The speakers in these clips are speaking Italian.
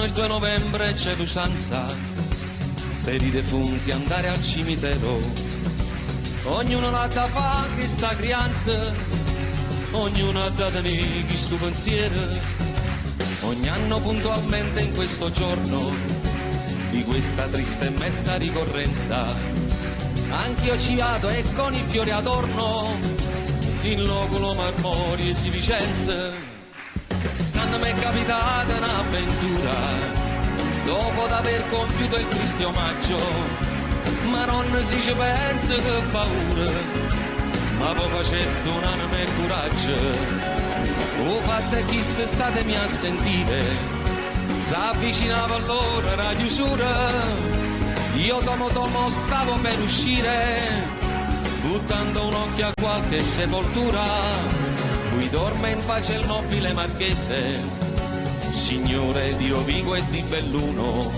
il 2 novembre c'è l'usanza per i defunti andare al cimitero. Ognuno la fa che sta crianza, ognuno ha da tenere chi sto pensiero. Ogni anno puntualmente in questo giorno di questa triste e mesta ricorrenza, anch'io ci vado e con i fiori adorno in loculo marmorie si Vicenza. Stanno mi è capitata un'avventura dopo d'aver compiuto il triste omaggio, ma non si ci pensa che paura, ma poi facetto un'anima e coraggio. O fatta chi statemi a sentire, s'avvicinava l'ora la chiusura, io tomo stavo per uscire, buttando un occhio a qualche sepoltura, qui dorme in pace il nobile marchese, signore di Rovigo e di Belluno,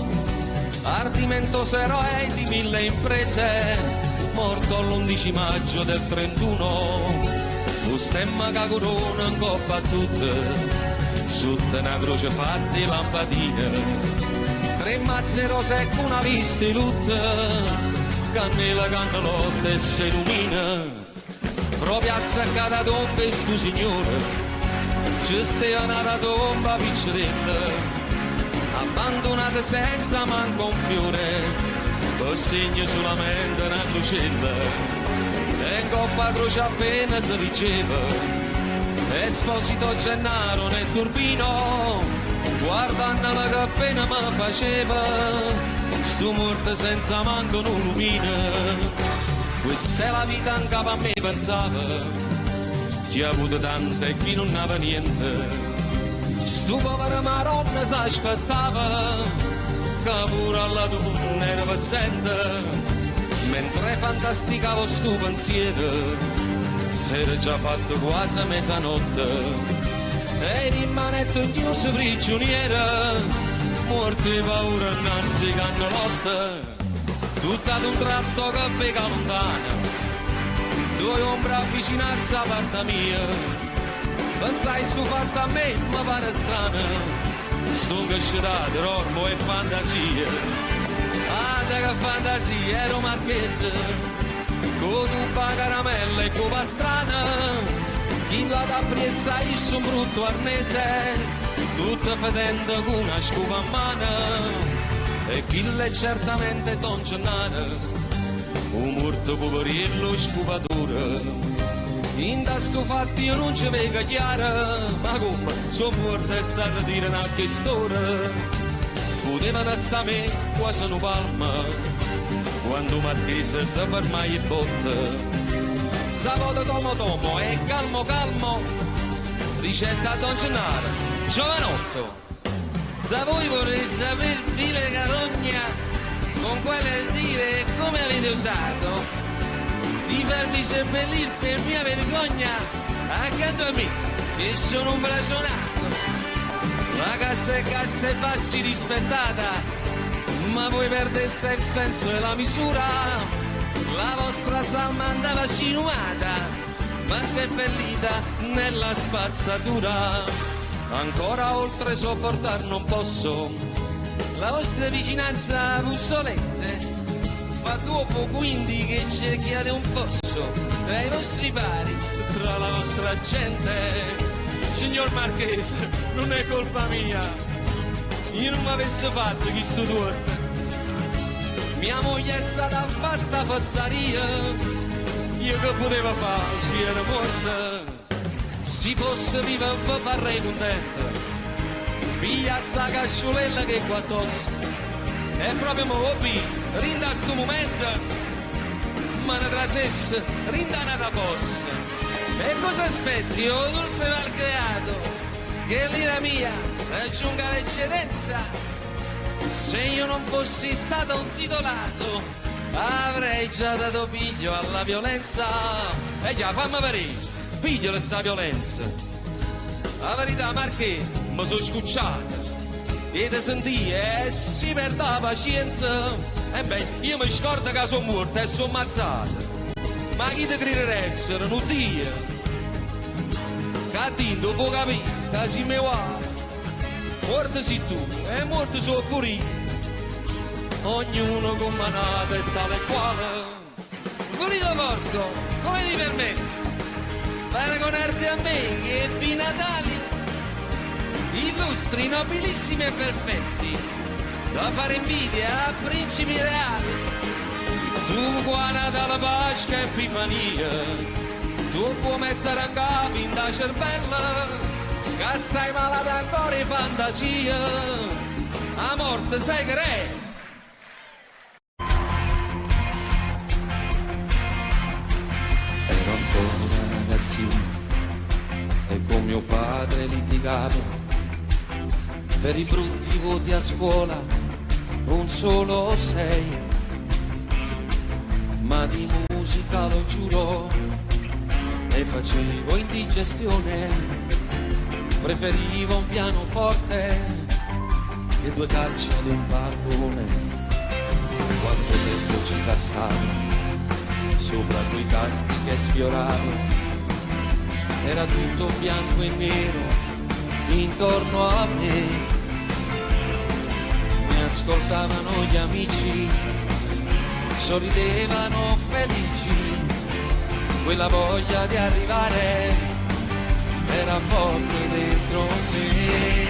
ardimentoso eroe di 1000 imprese, morto l'11 maggio del 31, lo stemma che corona in coppa a tutte, sotto una croce fatta di lampadine, 3 mazze rose e una lista di lutte, cannella, cannalotta e si illumina, proprio azzaccata tomba e stu signore, c'è stava una tomba picceretta, abbandonata senza manco un fiore, per segno solamente una lucetta, e in coppa a croce appena si diceva, Esposito Gennaro nel turbino, guardando che appena mi faceva, sto morto senza manco una lumina. Questa è la vita in capo a me pensava, chi ha avuto tanto e chi non aveva niente. Sto povero maronna si aspettava, che pure alla tua era paziente. Mentre fantasticavo sto pensiero, s'era già fatto quasi mezzanotte, e in manetto chiuso prigioniera, morte e paura innanzi cannalotte. Tutto ad un tratto che vega lontana, due ombre avvicinarsi a parte mia, pensai sto fatto a me, ma pare strana, sto cascetato, ormo e fantasia. Ah, che fantasia, ero marchese, con tuba caramella e copa strana, chi la da presa is un brutto arnese, tutta fedendo con una scupa a mano, e chi l'è certamente Don Gennaro, un morto poverillo scupatura. In da sto fatto io non ci vedo chiaro, ma come sono morto e sa dire una storia. Potevano sta me quasi una palma, quando Marchese si ferma e botta. Sabato tomo e calmo, ricetta a Don Gennaro, giovanotto. Da voi vorrei sapere, vile carogna, con quale dire come avete usato di farmi seppellire per mia vergogna accanto a me, che sono un blasonato. La casta e bassi rispettata, ma voi perdeste il senso e la misura. La vostra salma andava sinumata, ma seppellita nella spazzatura. Ancora oltre sopportar non posso la vostra vicinanza puzzolente. Fa troppo quindi che cerchiate un fosso tra i vostri pari, tra la vostra gente. Signor Marchese, non è colpa mia, io non mi avessi fatto questo torto. Mia moglie è stata a fare sta fassaria, io che potevo fare se era morta. Se fosse viva vi farei contento, piglia sta casciolella che qua addosso, e proprio mi hobby, rinda a sto momento, ma ne trasesse, rinda una fossa. E cosa aspetti, o turpe mal creato, che l'ira mia raggiunga l'eccedenza? Se io non fossi stato un titolato, avrei già dato piglio alla violenza. E già, fammi vedere, piglio sta violenza. La verità, Marché, mi sono scucciato, e te sentì e si perde la pazienza. E beh, io mi scordo che sono morto e sono ammazzato. Ma chi ti crederessero, non Dio? Che dopo capire che si mi vuole, morto sei tu e morto sono pure io, ognuno con manata e tale e quale. Pulito Porco, come ti permetti? Paragonarti a me che ebbi Natali illustri, nobilissimi e perfetti, da fare invidia a principi reali. Tu guarda dalla Pasqua e Epifania, tu puoi mettere a capo in da cervella, che stai malata ancora in fantasia, a morte sai che è. Ero ancora ragazzino e con mio padre litigavo per i brutti voti a scuola, un solo 6, ma di musica lo giuro e facevo indigestione, preferivo un pianoforte che 2 calci ad un pallone. Quanto tempo ci passavo sopra quei tasti che sfioravo, era tutto bianco e nero intorno a me, mi ascoltavano gli amici, sorridevano felici, quella voglia di arrivare era forte dentro me.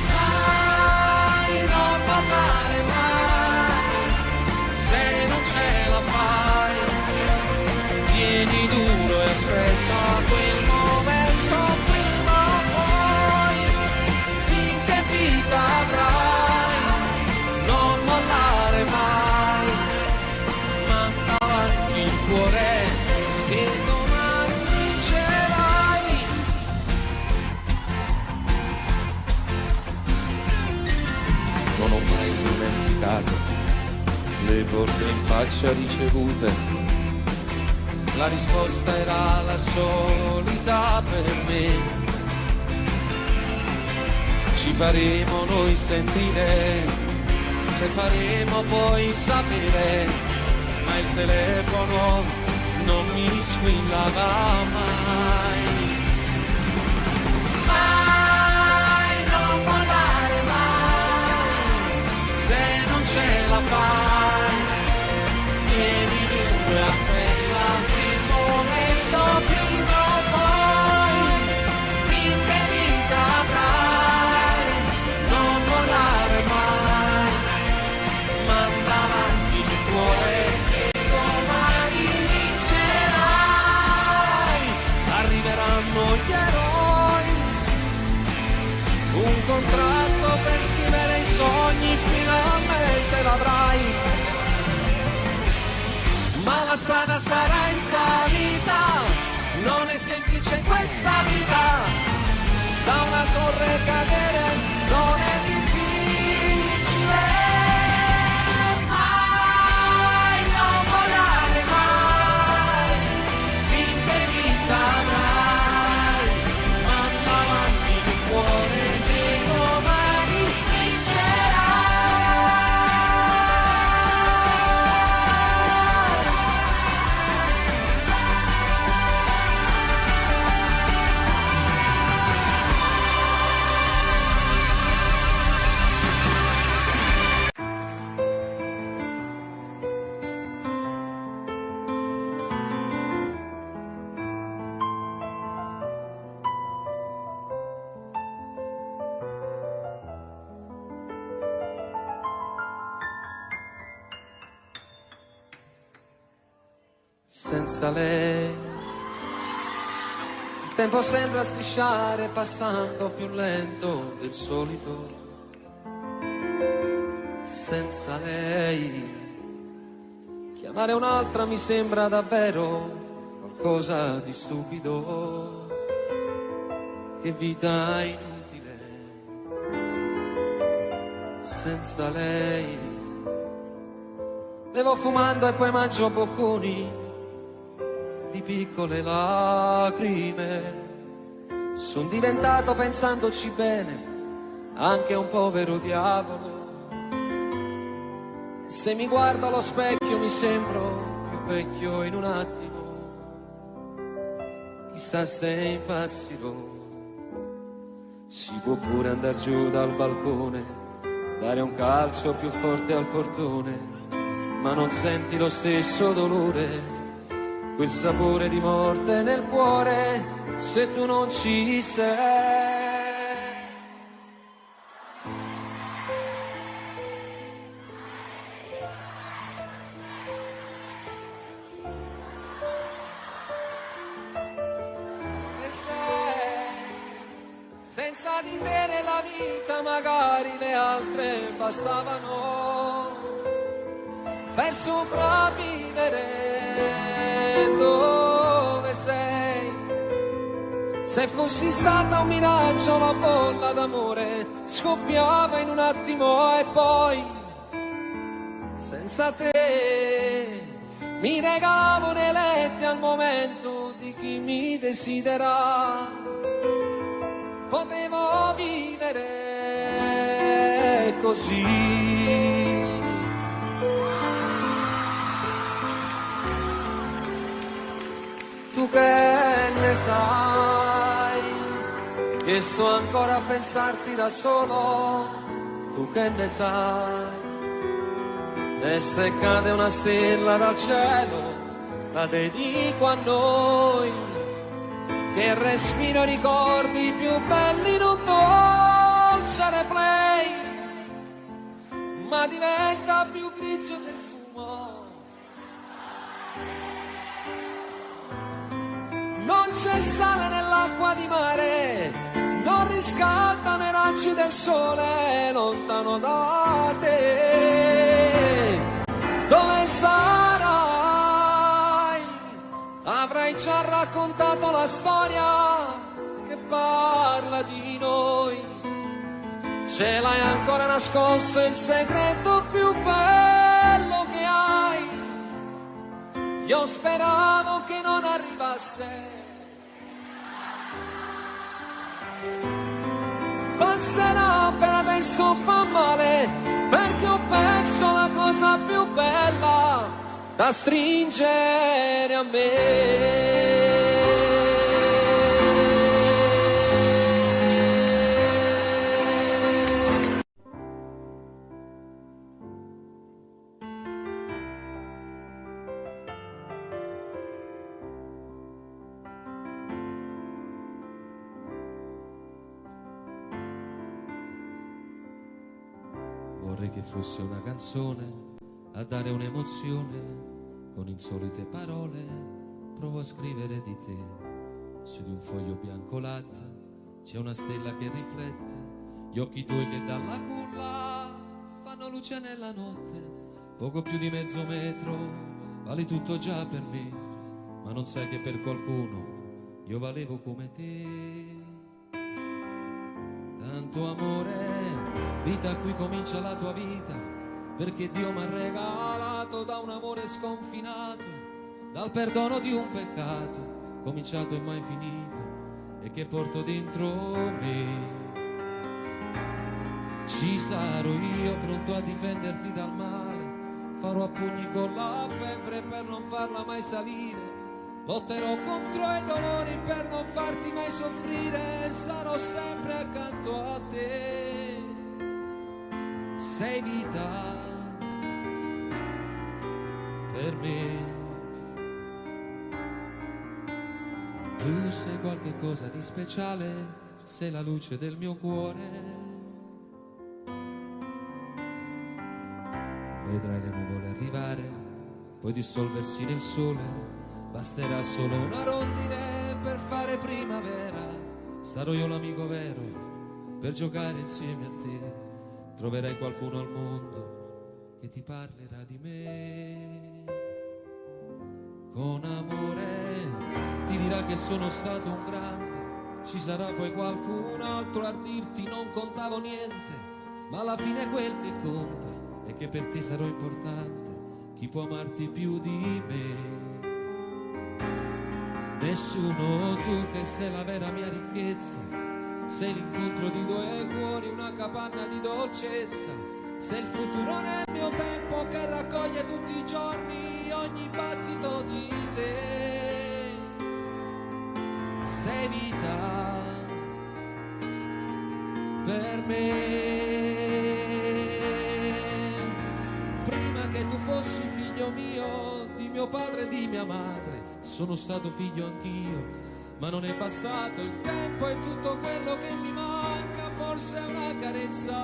Mai non parlare mai, se non ce la fai, tieni duro e aspetta quel momento. Avrai, non mollare mai, manda avanti il cuore che domani vincerai. Non ho mai dimenticato le porte in faccia ricevute, la risposta era la solita per me. Ci faremo noi sentire, le faremo poi sapere, ma il telefono non mi squillava mai. Mai non mollare mai, se non ce la fai, tieni duro e aspetta il momento prima o poi, finché vita avrai. Gli eroi, un contratto per scrivere i sogni, finalmente l'avrai, ma la strada sarà in salita, non è semplice questa vita, da una torre cadere non è difficile. Mai non volare mai, finché vita avrai. Senza lei il tempo sembra strisciare passando più lento del solito. Senza lei chiamare un'altra mi sembra davvero qualcosa di stupido. Che vita inutile senza lei. Bevo fumando e poi mangio bocconi di piccole lacrime. Son diventato, pensandoci bene, anche un povero diavolo. Se mi guardo allo specchio mi sembro più vecchio in un attimo. Chissà se impazzirò Si può pure andar giù dal balcone, dare un calcio più forte al portone, ma non senti lo stesso dolore, quel sapore di morte nel cuore, se tu non ci sei. Senza di te nella vita magari le altre bastavano per sopravvivere. Dove sei? Se fossi stata un miraggio la bolla d'amore scoppiava in un attimo e poi senza te mi regalavo nei letti al momento di chi mi desidera. Potevo vivere così. Tu che ne sai, che sto ancora a pensarti da solo. Tu che ne sai, e se cade una stella dal cielo, la dedico a noi. Che respiro ricordi più belli in un dolce replay, ma diventa più grigio del fumo. Non c'è sale nell'acqua di mare, non riscaldano i raggi del sole lontano da te. Dove sarai? Avrai già raccontato la storia che parla di noi. Ce l'hai ancora nascosto il segreto più bello che hai. Io speravo che non arrivasse. Passerà, per adesso fa male, perché ho perso la cosa più bella da stringere a me. Vorrei che fosse una canzone a dare un'emozione, con insolite parole provo a scrivere di te. Su di un foglio bianco latte c'è una stella che riflette gli occhi tuoi che dalla culla fanno luce nella notte. Poco più di mezzo metro, vali tutto già per me, ma non sai che per qualcuno io valevo come te. Tanto amore, vita, qui comincia la tua vita, perché Dio mi ha regalato da un amore sconfinato, dal perdono di un peccato, cominciato e mai finito, e che porto dentro me. Ci sarò io pronto a difenderti dal male, farò a pugni con la febbre per non farla mai salire, lotterò contro i dolori per non farti mai soffrire, sarò sempre accanto a te. Sei vita per me, tu sei qualche cosa di speciale, sei la luce del mio cuore. Vedrai le nuvole arrivare, poi dissolversi nel sole, basterà solo una rondine per fare primavera. Sarò io l'amico vero per giocare insieme a te, troverai qualcuno al mondo che ti parlerà di me. Con amore ti dirà che sono stato un grande, ci sarà poi qualcun altro a dirti non contavo niente, ma alla fine quel che conta è che per te sarò importante, chi può amarti più di me? Nessuno, tu che sei la vera mia ricchezza, sei l'incontro di due cuori, una capanna di dolcezza, sei il futuro nel mio tempo che raccoglie tutti i giorni ogni battito di te. Sei vita per me. Prima che tu fossi figlio mio, di mio padre e di mia madre, sono stato figlio anch'io. Ma non è bastato il tempo e tutto quello che mi manca, forse una carezza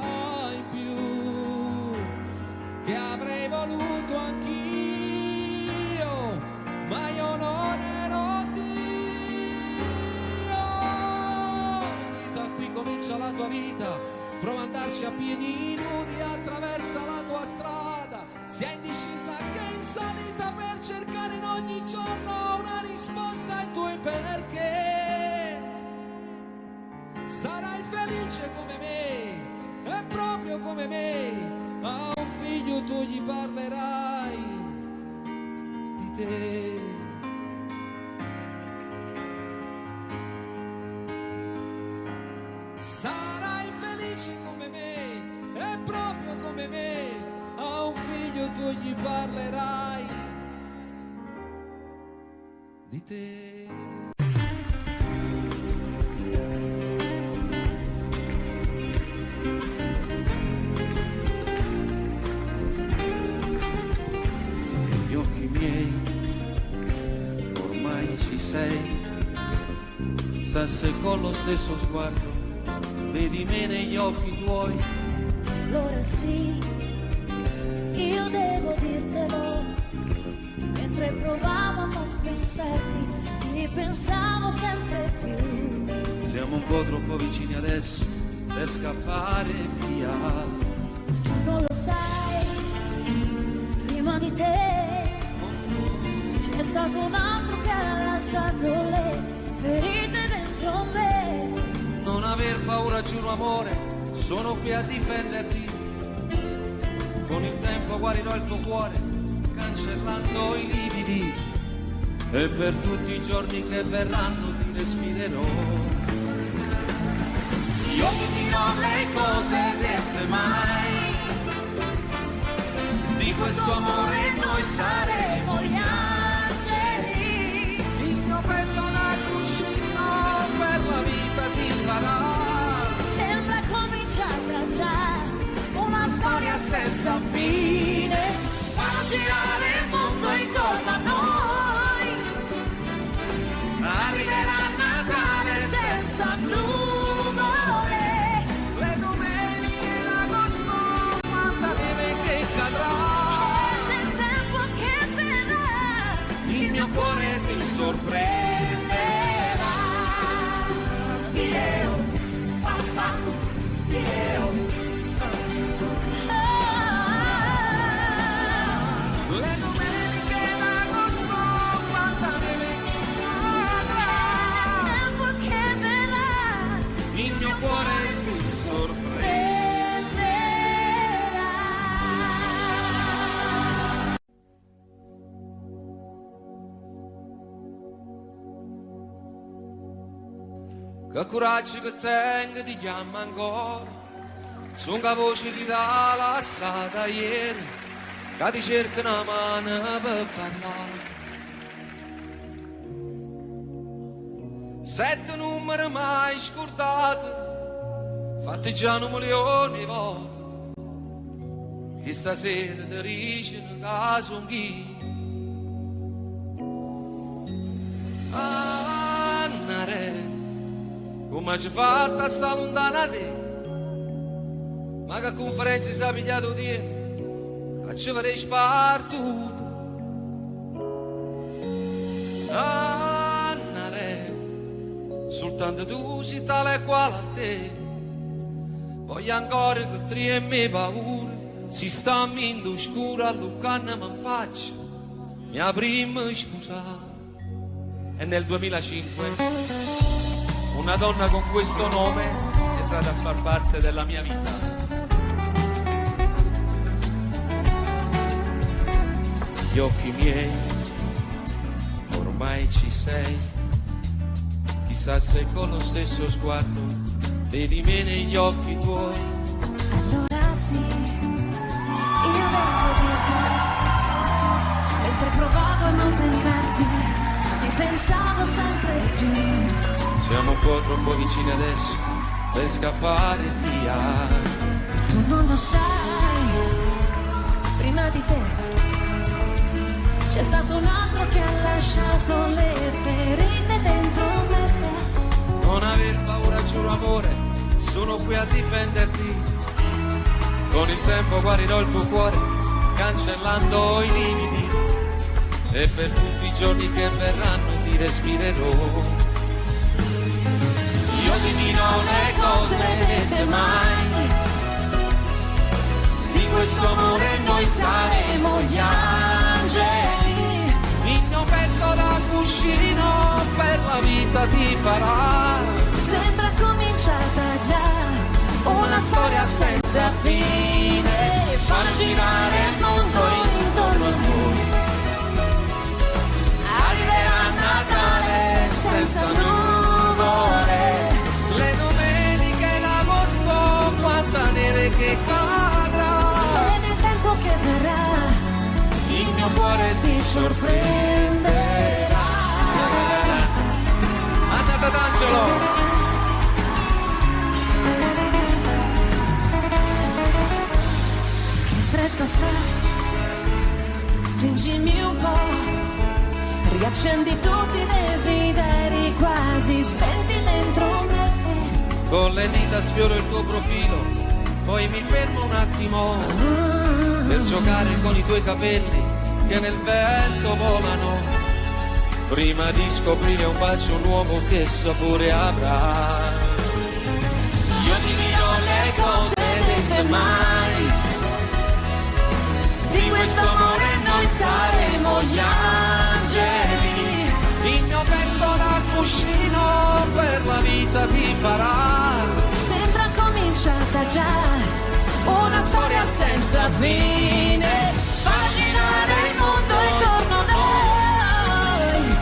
in più che avrei voluto anch'io, ma io non ero Dio. Da qui comincia la tua vita, prova ad andarci a piedi nudi, attraversa la tua strada, sia in discesa che in salita, per cercare in ogni giorno una risposta ai tuoi perché. Sarai felice come me, e proprio come me, a un figlio tu gli parlerai di te. Sarai felice come me, e proprio come me, a un figlio tu gli parlerai di te. Negli occhi miei ormai ci sei, chissà se con lo stesso sguardo vedi me negli occhi tuoi. Allora sì, io devo dirtelo, mentre provavo a non pensarti, ti pensavo sempre più. Siamo un po' troppo vicini adesso per scappare via. Non lo sai, prima di te c'è stato un altro che ha lasciato le ferite dentro me. Non aver paura, giuro amore, sono qui a difenderti. Con il tempo guarirò il tuo cuore, cancellando i lividi, e per tutti i giorni che verranno ti respirerò. Io ti dirò le cose dette mai, di questo amore noi saremo gli angeli. Il mio petto da cuscino per la vita ti farà. Sembra cominciata già una storia senza fine, fanno girare il mondo intorno a noi. Arriverà Natale senza nuvole, Le domeniche d'agosto, quanta neve che cadrà. e nel tempo che verrà Il mio cuore ti sorprenderà. Io, papà, io. Le domeniche d'agosto, quanta neve che cadrà. Tempo che verrà Il mio cuore ti sorprenderà. Che coraggio che tengo ti chiamo ancora, sono la voce che t'ha lasciata ieri, che ti cerca una mano per parlare. 7 numeri mai scordati, fatti già 1 milione di volte, che stasera ti dicono che sono chi. Annare, come ci fatta a sta lontana te, ma che conferenza si è pigliato di a ci avrei spartuto. Annare, soltanto tu sei tale e quale a te, voglio ancora che tremi paura, si sta in scuro a Lucana mi faccio mia prima sposa. E nel 2005 una donna con questo nome è entrata a far parte della mia vita. Gli occhi miei ormai ci sei, chissà se con lo stesso sguardo vedi me negli occhi tuoi. Allora sì, io devo dirtelo, mentre provavo a non pensarti, ti pensavo sempre più. Siamo un po' troppo vicini adesso per scappare via. Tu non lo sai, prima di te c'è stato un altro che ha lasciato le ferite dentro me. Non aver paura, giuro amore, sono qui a difenderti. Con il tempo guarirò il tuo cuore, cancellando i lividi. E per tutti i giorni che verranno ti respirerò. Io ti dirò le cose dette mai. Di questo amore noi saremo gli angeli. Il mio petto da cuscino per la vita ti farà. Sembra cominciata già una storia senza fine. Far girare il mondo intorno a noi. Arriverà Natale senza nuvole. Le domeniche d'agosto, quanta neve che cadrà. E nel tempo che verrà Il mio cuore ti sorprenderà. Andate ad Angelo. che freddo fa, stringimi un po', riaccendi tutti i desideri quasi spenti dentro me. Con le dita sfioro il tuo profilo, poi mi fermo un attimo per giocare con i tuoi capelli che nel vento volano, prima di scoprire un bacio nuovo che sapore avrà. Io ti dirò le cose dette mai. Di questo amore noi saremo gli angeli. Il mio petto da cuscino per la vita ti farà. Sembra cominciata già una storia senza fine. Fa girare il mondo intorno a noi.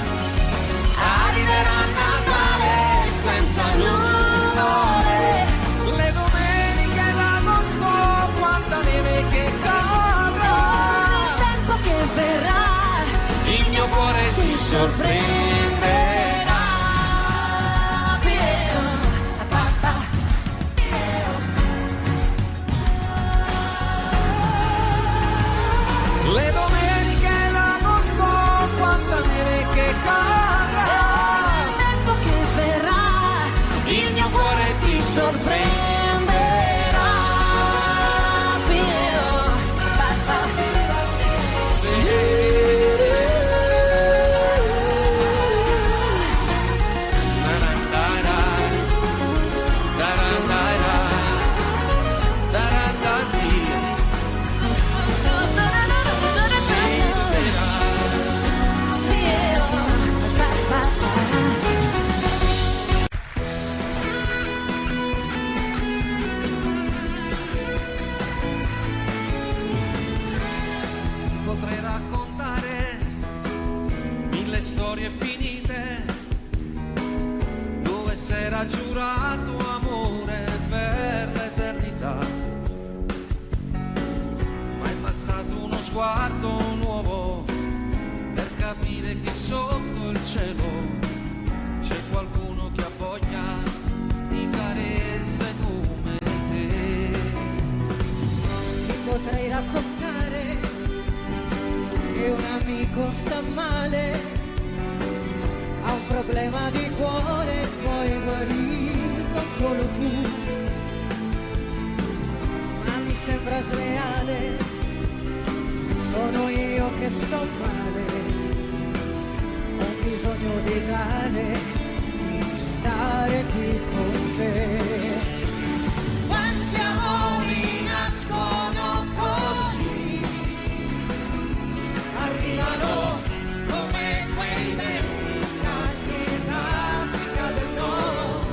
Arriverà Natale senza nuvole. Le domeniche d'agosto, quanta neve che cadrà. Nel tempo che verrà Il mio cuore ti sorprenderà. Le domeniche d'agosto, quanta neve che cadrà. Nel tempo che verrà Il mio cuore ti sorprenderà. Potrei raccontare mille storie finite dove s'era giurato amore per l'eternità, ma è bastato uno sguardo nuovo per capire che sotto il cielo c'è qualcuno che ha voglia di carezze come te. Ti potrei raccontare che un amico sta male, ha un problema di cuore, puoi guarirlo solo tu. Ma mi sembra sleale, sono io che sto male, ho bisogno di tale di stare qui con te. Quanti amori nascono così, arrivano come quei venti caldi in Africa del Nord,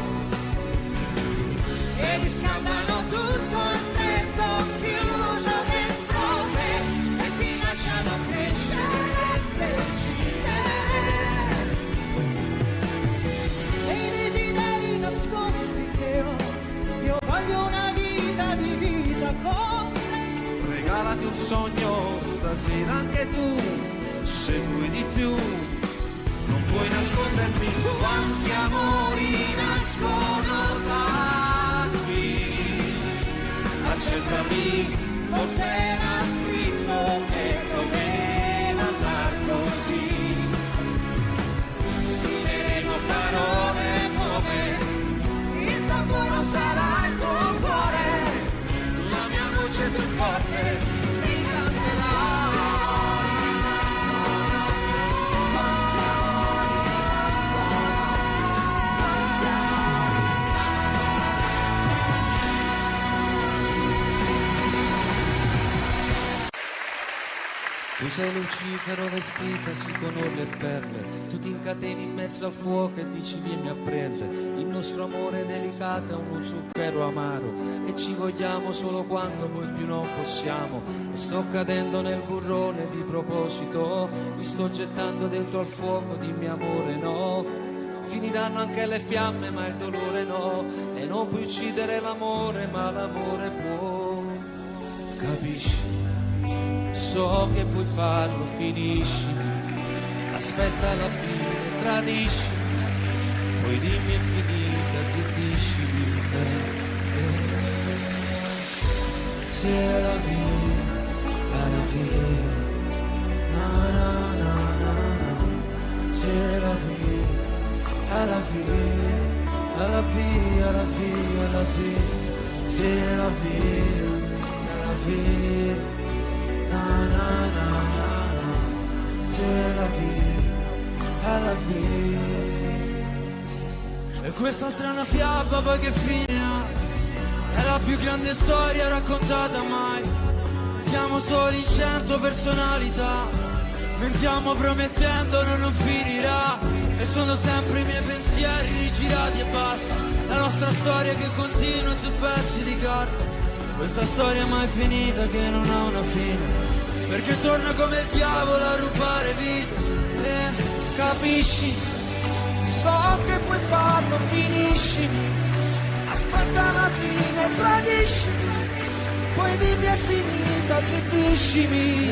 e riscaldano tutto il freddo chiuso dentro te, e ti lasciano crescere e decidere. E i desideri nascosti che ho, io voglio una vita divisa con te. Regalati un sogno stasera anche tu, se vuoi di più non puoi nascondermi. Quanti amori nascono da accettami, forse era scritto che doveva andar così. Scriveremo parole nuove, il tamburo non sarà il tuo cuore, la mia voce più forte ti canterà. Tu sei Lucifero vestitasi con orle e perle, tu ti incateni in mezzo al fuoco e dici vieni a prendere. Il nostro amore delicato è uno zucchero amaro e ci vogliamo solo quando poi più non possiamo. E sto cadendo nel burrone di proposito, mi sto gettando dentro al fuoco, dimmi amore no. Finiranno anche le fiamme ma il dolore no, e non puoi uccidere l'amore ma l'amore può. Capisci? So che puoi farlo, finiscimi, aspetta alla fine, tradiscimi, poi dimmi è finita, zittiscimi. C'est la vie, na na na na na. C'est la vie, à la vie, à la vie, à la vie, à la vie. C'est la vie, à la vie. Na na na na na, c'est la vie, alla vie. E quest'altra è una fiaba, poi che fine ha? È la più grande storia raccontata mai. Siamo soli in 100 personalità, mentiamo promettendo non finirà. E sono sempre i miei pensieri rigirati e basta. La nostra storia che continua su pezzi di carta. Questa storia mai finita che non ha una fine, perché torna come il diavolo a rubare vita. Capisci? So che puoi farlo, finiscimi, aspetta la fine, tradiscimi, poi dimmi è finita, zittiscimi.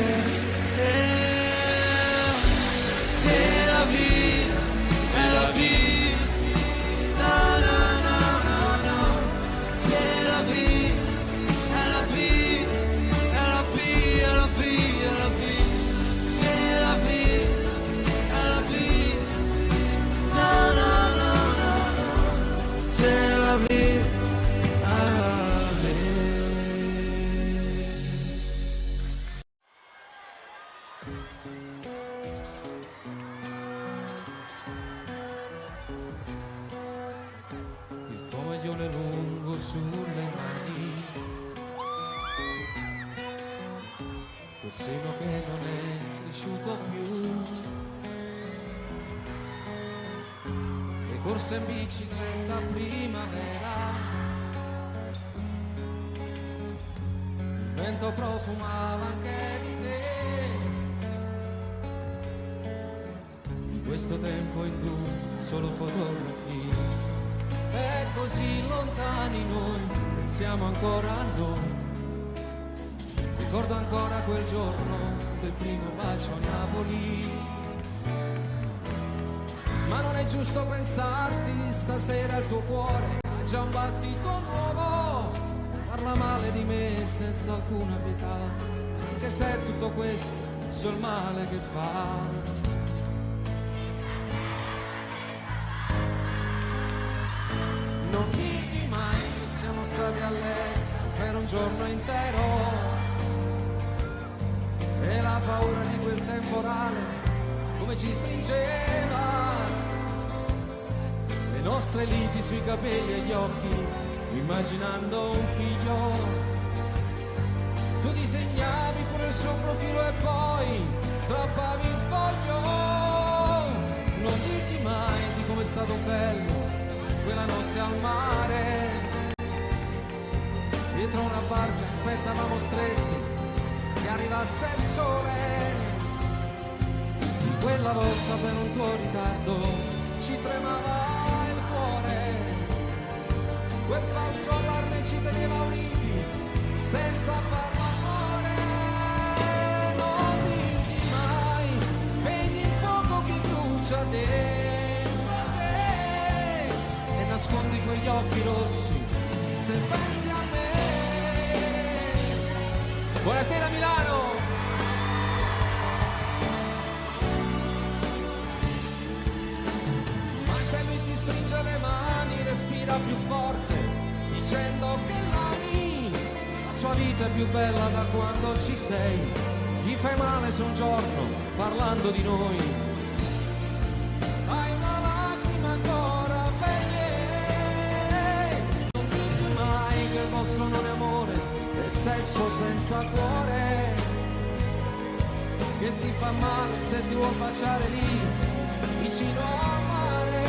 C'est la vie, è la vie, na na na na na. C'est la vie, è la vie, è la vie, è la vie, è la vie. C'est la vie, è la vie, na na na na na. C'est la vie, è la vie. Il tuo maglione lungo sulle mani, quel seno che non è cresciuto più, le corse in bicicletta a primavera, il vento profumava anche di te, di questo tempo in cui solo fotografie. E così lontani noi, pensiamo ancora a noi. Ricordo ancora quel giorno del primo bacio a Napoli. Ma non è giusto pensarti, stasera il tuo cuore ha già un battito nuovo. Parla male di me senza alcuna pietà, anche se è tutto questo so il male che fa. Non digli mai che siamo stati a letto per un giorno intero, e la paura di quel temporale come ci stringeva, le nostre liti sui capelli e gli occhi, immaginando un figlio. Tu disegnavi pure il suo profilo e poi strappavi il foglio. Non digli mai di com'è stato bello quella notte al mare, dietro una barca aspettavamo stretti che arrivasse il sole. Quella volta per un tuo ritardo ci tremava il cuore, quel falso allarme ci teneva uniti senza far l'amore. Non digli mai, spegni il fuoco che brucia dentro a te e nascondi quegli occhi rossi se pensi a me. Buonasera Milano! Ma se lui ti stringe le mani, respira più forte, dicendo che l'ami, la sua vita è più bella da quando ci sei. Gli fai male se un giorno, parlando di noi, hai una lacrima ancora per lei. Non digli mai che il vostro non è amore, è sesso senza cuore, che ti fa male se ti vuol baciare lì, vicino al mare.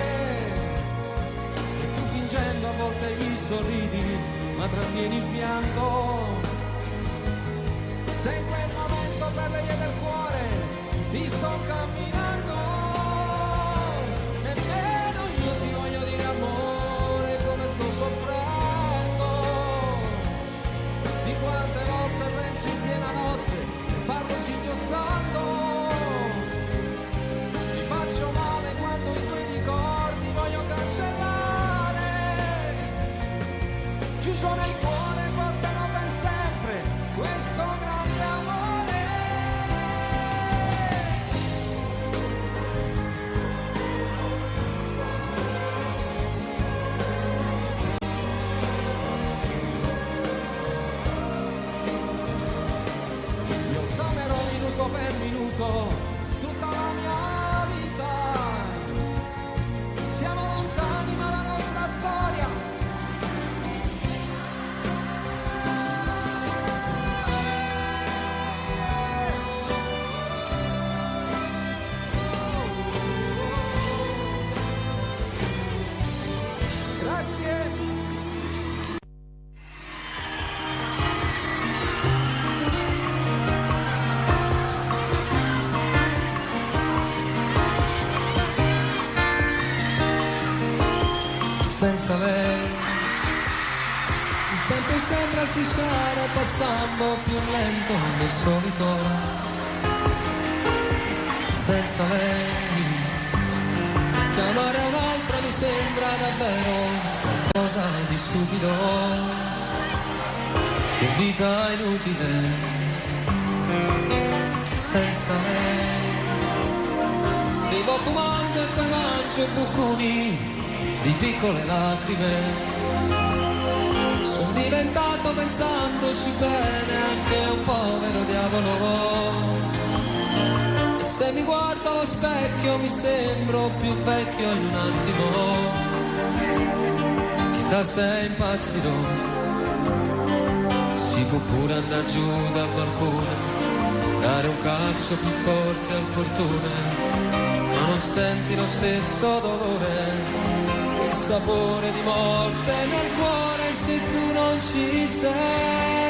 E tu fingendo a volte gli sorridi, ma trattieni il pianto. Se in quel momento per le vie del cuore ti sto camminando, nemmeno io ti voglio dire amore come sto soffrendo. Di quante volte penso in piena notte, parlo singhiozzando. Ti faccio male quando i tuoi ricordi voglio cancellare. Chiuso nel cuore guardano per sempre questo grande amore. Io tomerò minuto per minuto tutta la mia vita. Siamo lontani ma la nostra storia senza lei. Il tempo sembra strisciare passando più lento del solito. Senza lei chiamare un'altra mi sembra davvero qualcosa di stupido. Che vita inutile senza lei. Vivo fumando e poi mangio buconi di piccole lacrime. Sono diventato pensandoci bene anche un povero diavolo. E se mi guardo allo specchio mi sembro più vecchio in un attimo. Chissà se impazzirò. Si può pure andare giù dal balcone, dare un calcio più forte al portone, ma non senti lo stesso dolore. Il sapore di morte nel cuore se tu non ci sei.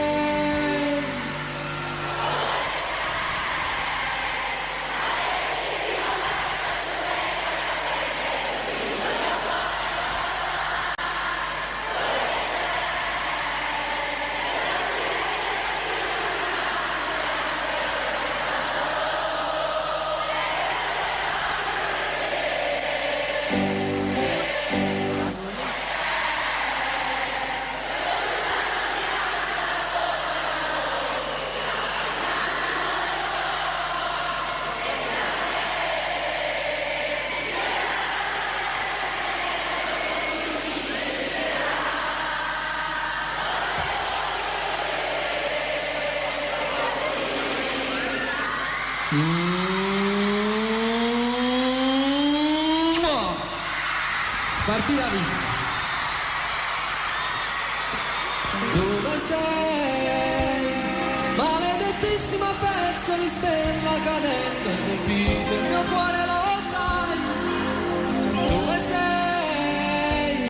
Partiamo. Dove sei? Maledettissimo pezzo di stella cadente, colpito il mio cuore, lo sai. Dove sei?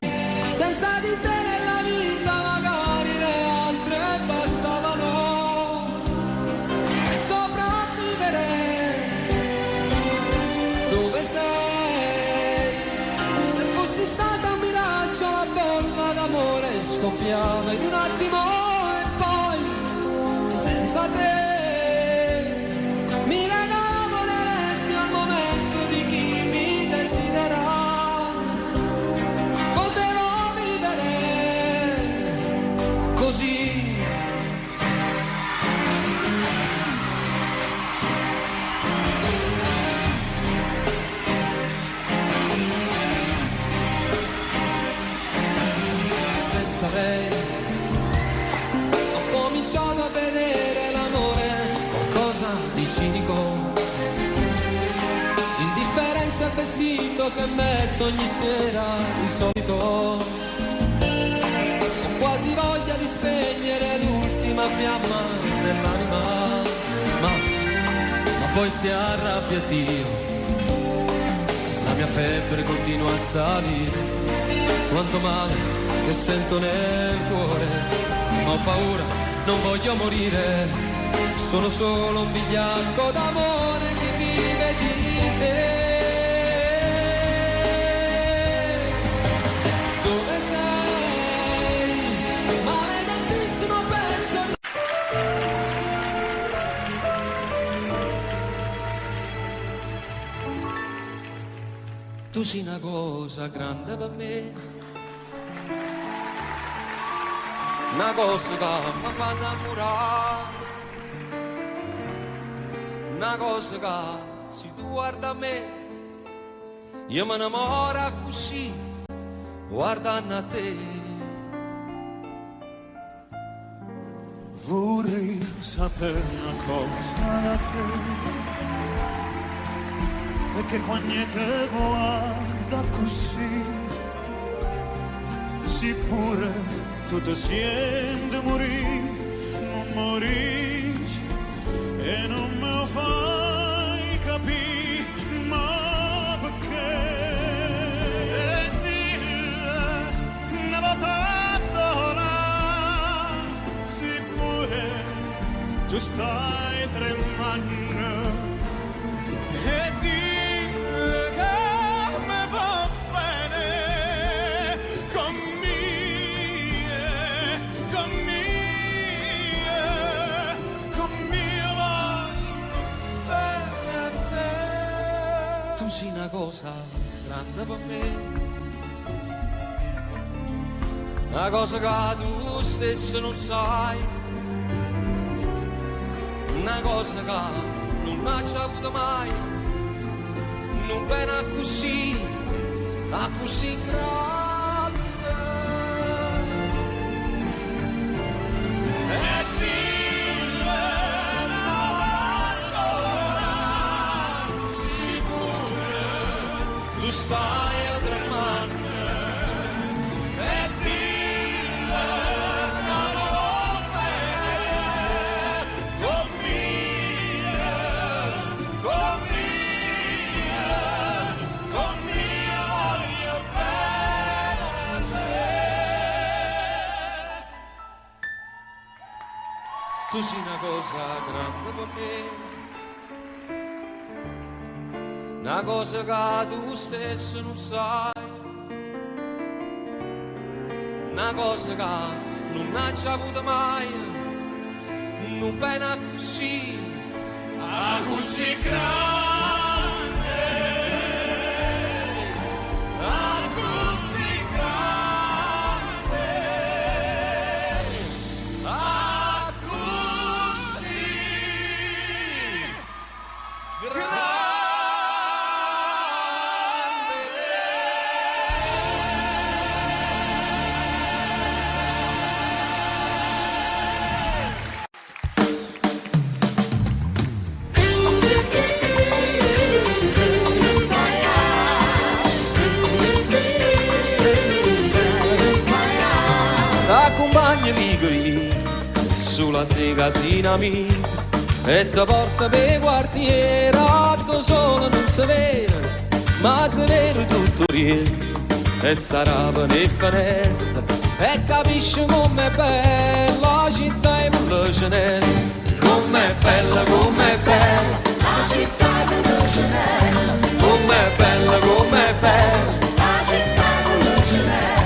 Senza di te nella vita magari le altre bastavano per sopravvivere. Dove sei? Fossi stata un miraggio, la bolla d'amore scoppiava in un attimo e poi senza te mi regalavo le lenti al momento di chi mi desidera. Potevo vivere così. cinico, indifferenza al vestito che metto ogni sera di solito. Ho quasi voglia di spegnere l'ultima fiamma dell'anima, ma poi si arrabbia Dio. La mia febbre continua a salire, quanto male che sento nel cuore. Ma ho paura, non voglio morire, sono solo un bigliacco d'amore che vive di te. Dove sei, maledettissimo pezzo? Tu sei una cosa grande per me, una cosa che mi fa innamorare, una cosa che se tu guarda a me io mi innamoro così, guardando a te. Vorrei sapere una cosa da te, perché quando te guarda così, si pure tutto siente morire, non morisci e non me lo fai capire, ma perché? E dille una volta sola, si pure tu stai tremando, e dille che mi va bene con Tu sei una cosa grande per me, una cosa che tu stesso non sai, una cosa che non hai già avuto mai, non bene così grande. E dille una volta sola, sicura tu stai a tremare, e dille una volta con mia voglio bene a te. Tu sei una cosa grande per me, una cosa che tu stesso non sai, una cosa che non hai già avuto mai, non bene così grande, così grande, così grande. Accompagnami qui sulla te casina mia e ti porta per quartiere, dove solo non si vede, ma si vede tutto il resto, e sarà per le finestre e capisci com'è bella la città e la cenere, com'è bella la città e la cenere, com'è bella la città e la cenere.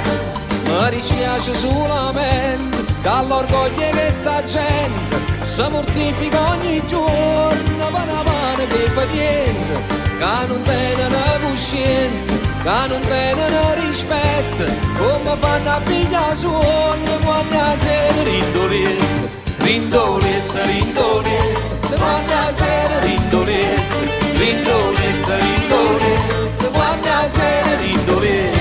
Mi dispiace solamente dall'orgoglio che sta gente si mortifica ogni giorno per una mano che fa niente, che non tenen coscienza, che non tenen rispetto, come fanno a pigliare sonno quando la sera rindoletta, rindoletta, rindoletta, quando la sera rindoletta, rindoletta, rindoletta, quando la sera rindoletta.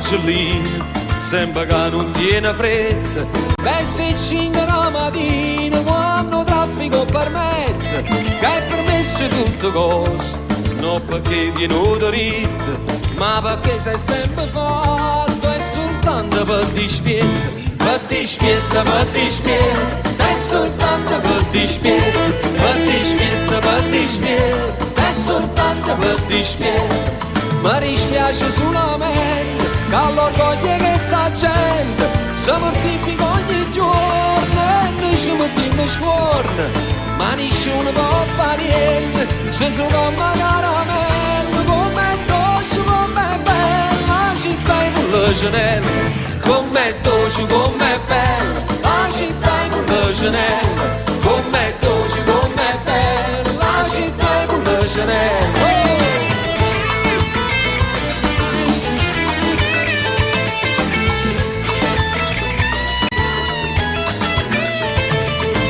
uccellino, sembra che non tiene fretta, verso 5 la mattina quando traffico permette, che è permesso tutte cose, non perché viene dritto, ma perché sei sempre forte e soltanto per dispietto. Per dispietto, per dispietto, è soltanto per dispietto, per dispietto, per dispietto, è soltanto per dispietto. Mi dispiace solamente che all'orgoglio che sta gente si mortifica ogni giorno e noi ci mettiamo scorno, ma nessuno può fare niente, ci sono caramelle, come dolce, come bella la città in Mullecenella. Com'è dolce, com'è bella la città in Mullecenella, com'è dolce, com'è bella la città in Mullecenella.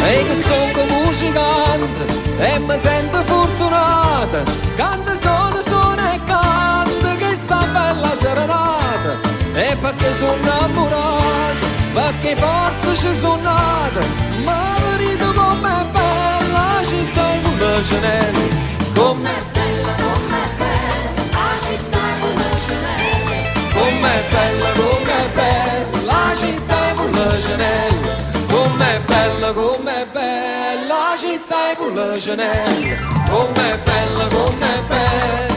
E che sono musicante e mi sento fortunata, canto sono e canto che sta bella serenata. E perché sono innamorato, perché forse ci sono nata, ma vedo com'è bella la città in Mullecenella. Com'è bella la città in Mullecenella. Com'è bella la città in Mullecenella. Com'è bella la città in Mullecenella. Com'è bella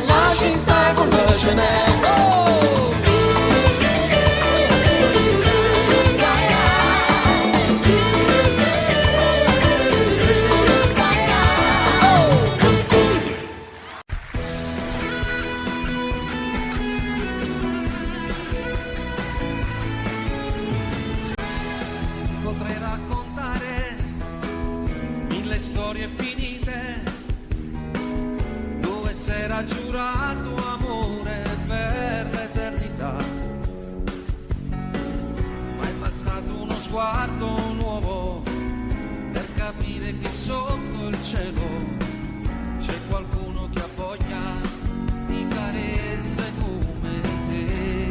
la città in Mullecenella. Storie finite dove s'era giurato amore per l'eternità, ma è bastato uno sguardo nuovo per capire che sotto il cielo c'è qualcuno che ha voglia di carezze come te.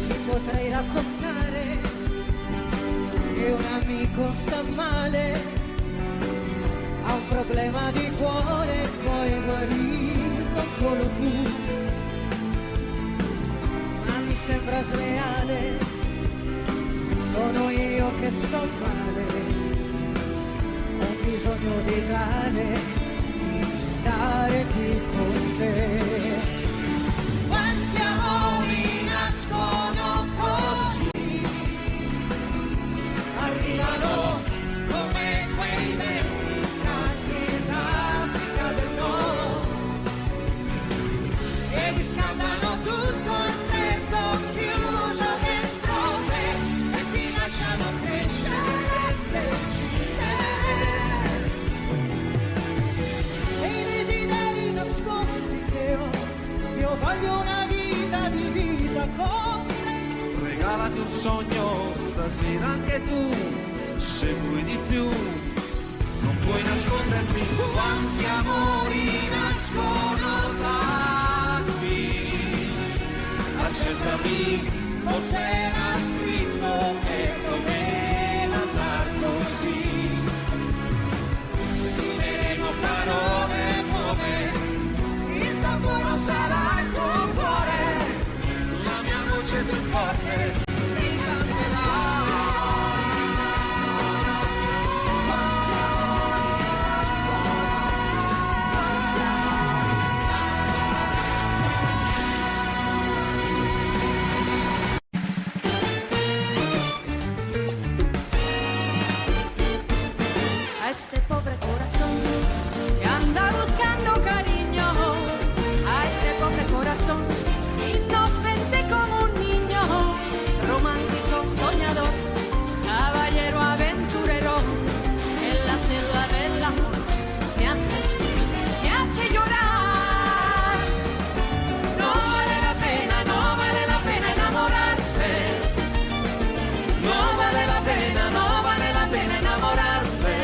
Ti potrei raccontare che un amico sta male, ha un problema di cuore e puoi guarirlo solo tu, ma mi sembra sleale, sono io che sto male, ho bisogno di tale, di stare qui con te. Quanti amori nascono così, arrivano come quei venti e mi scaldano tutto il freddo chiuso dentro me e ti lasciano crescere e decidere. E i desideri nascosti che ho, io voglio una vita divisa con te. Regalati un sogno stasera anche tu, se vuoi di più non puoi nascondermi. Quanti amori nascono da qui, Accettami, forse era scritto che doveva andar così. Scriveremo parole nuove, il tamburo sarà il tuo cuore, la mia voce più forte ti canterà. Este pobre corazón que anda buscando cariño, a este pobre corazón inocente como un niño, romántico, soñador, caballero aventurero, en la selva del amor me hace sufrir, me hace llorar. No vale la pena enamorarse, no vale la pena enamorarse.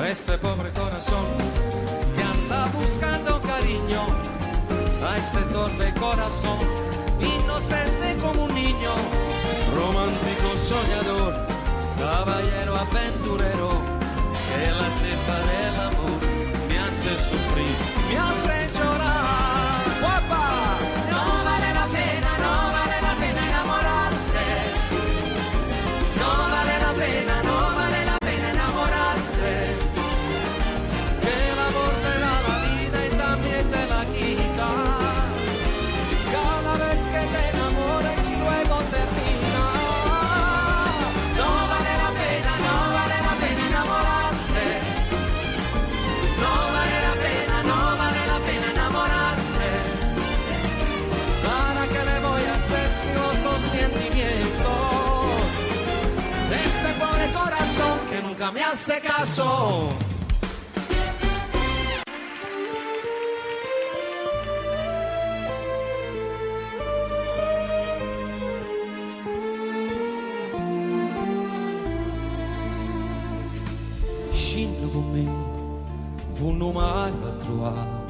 Este pobre corazón que anda buscando cariño, a este torpe corazón inocente como un niño, romántico soñador, caballero aventurero, que la cepa del amor me hace sufrir, me hace llorar. ¡Guapa! No vale la pena enamorarse. No vale la pena enamorarse. Que el amor te da la vida y también te la quita. Cada vez que te enamores y luego termina. No vale la pena enamorarse. No vale la pena enamorarse. ¿Para qué le voy a hacer si los dos sentimientos de este pobre corazón que nunca me hace caso? Scendi con me, funno mare a trovare,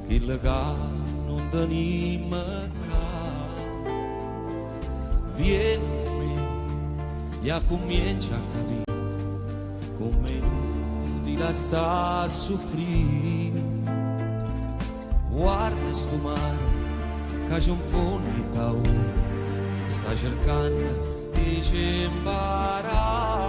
che il legame non tenim qua. Vieni con me, ja comincia a capire come inutile la sta a soffrire. Guarda sto mare, che c'è un fondo di paura, sta cercando di ci imparare.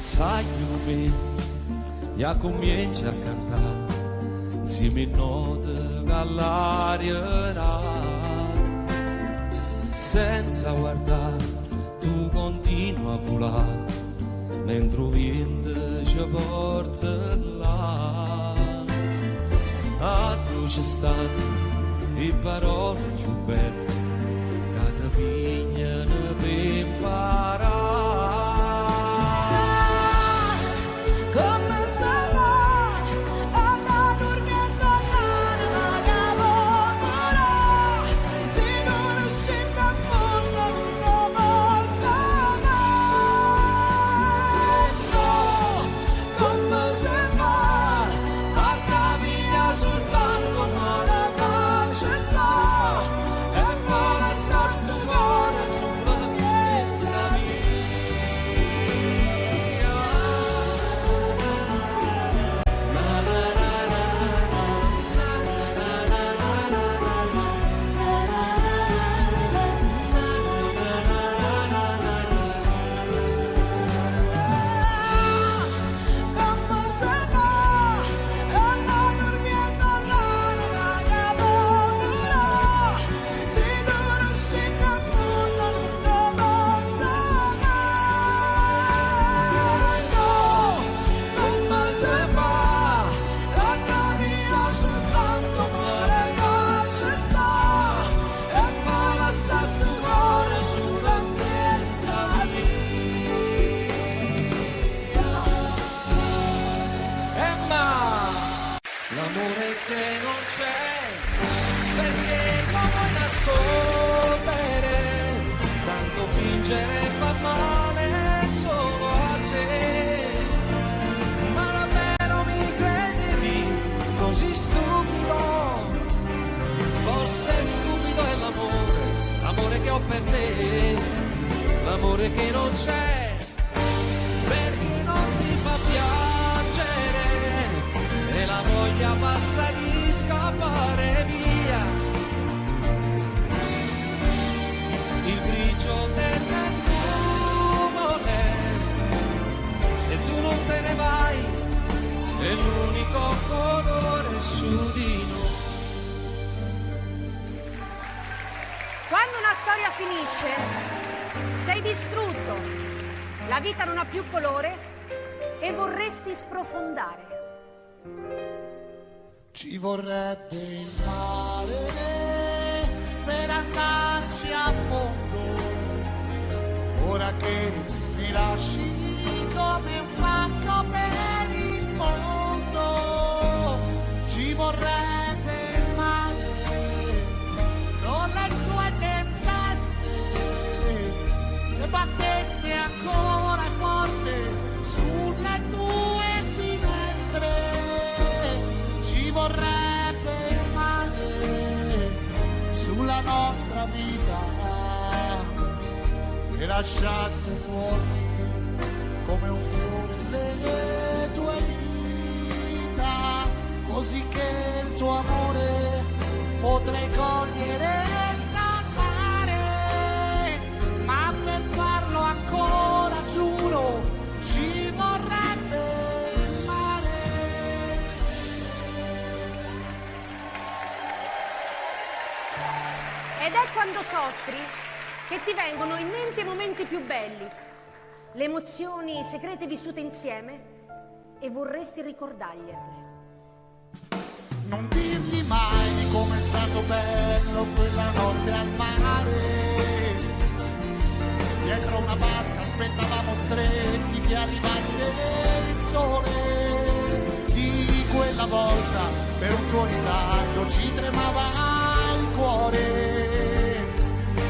Sai come ja comincia a cantare insieme note che all'aria senza guardare tu continua a volare mentre il vento ci porta là. A tu ci stanno le parole più belle che ti pigliano per imparare. che non c'è, perché non vuoi nascondere, tanto fingere fa male solo a te, ma davvero mi credevi così stupido? Forse stupido è l'amore che ho per te, l'amore che non c'è, perché non ti fa piangere, e la voglia pazza di scappare via, il grigio delle nuvole, se tu non te ne vai, è l'unico colore su di noi. Quando una storia finisce, sei distrutto, la vita non ha più colore e vorresti sprofondare. Ci vorrebbe il mare per andarci a fondo, ora che mi lasci come un pacco per il mondo. Ci vorrebbe il mare con le sue tempeste, che battesse ancora forte sulle tue finestre. Ci vorrebbe il mare sulla nostra vita, che lasciasse fuori come un fiore le tue dita, così che il tuo amore potrei cogliere e salvare, ma per farlo ancora giuro ci vorrebbe il mare. Ed è quando soffri che ti vengono in mente i momenti più belli, le emozioni segrete vissute insieme, e vorresti ricordargliele. Non dirgli mai di com'è stato bello quella notte al mare, dietro una barca aspettavamo stretti che arrivasse il sole. Di quella volta per un tuo ritardo ci tremava il cuore,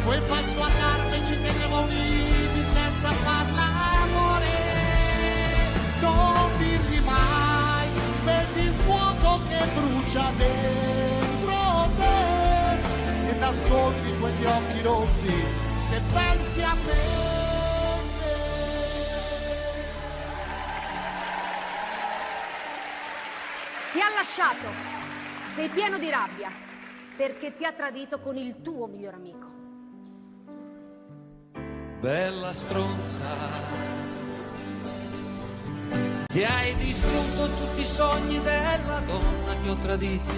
quel falso allarme ci teneva uniti senza farla amore. Non dirgli mai spegni il fuoco che brucia dentro te, e nascondi quegli occhi rossi se pensi a me. Ti ha lasciato, sei pieno di rabbia, perché ti ha tradito con il tuo miglior amico. Bella stronza, che hai distrutto tutti i sogni della donna che ho tradito,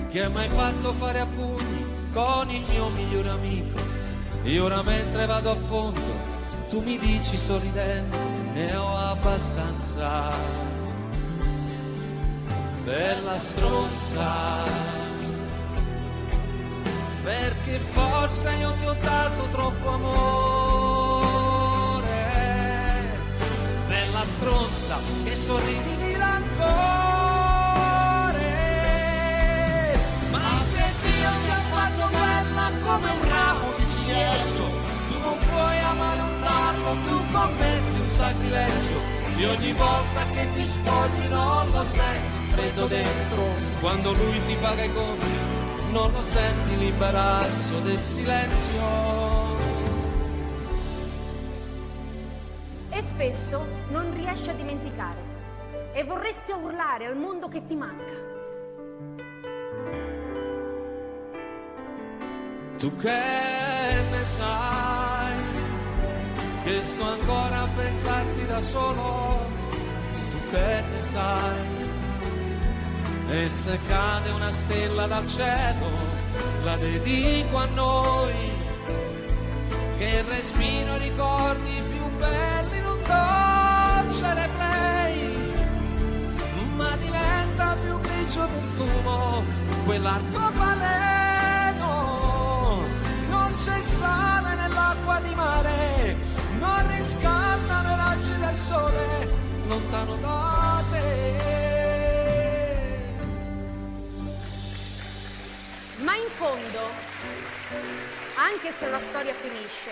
che hai mai fatto fare a pugni con il mio migliore amico. E ora mentre vado a fondo tu mi dici sorridendo ne ho abbastanza. Bella stronza, perché forse io ti ho dato troppo amore. Bella stronza, che sorridi di rancore, ma se Dio ti ha fatto bella come un ramo di ciliegio, tu non puoi amare un tarlo, tu commetti un sacrilegio. E ogni volta che ti spogli non lo senti freddo dentro, quando lui ti paga i conti non lo senti l'imbarazzo del silenzio. E spesso non riesci a dimenticare e vorresti urlare al mondo che ti manca. Tu che ne sai, che sto ancora a pensarti da solo, tu che ne sai. E se cade una stella dal cielo, la dedico a noi, che il respiro ricordi più belli in un dolce replay, ma diventa più grigio del fumo quell'arcobaleno. Non c'è sale nell'acqua di mare, non riscaldano i raggi del sole lontano da te. fondo, anche se una storia finisce,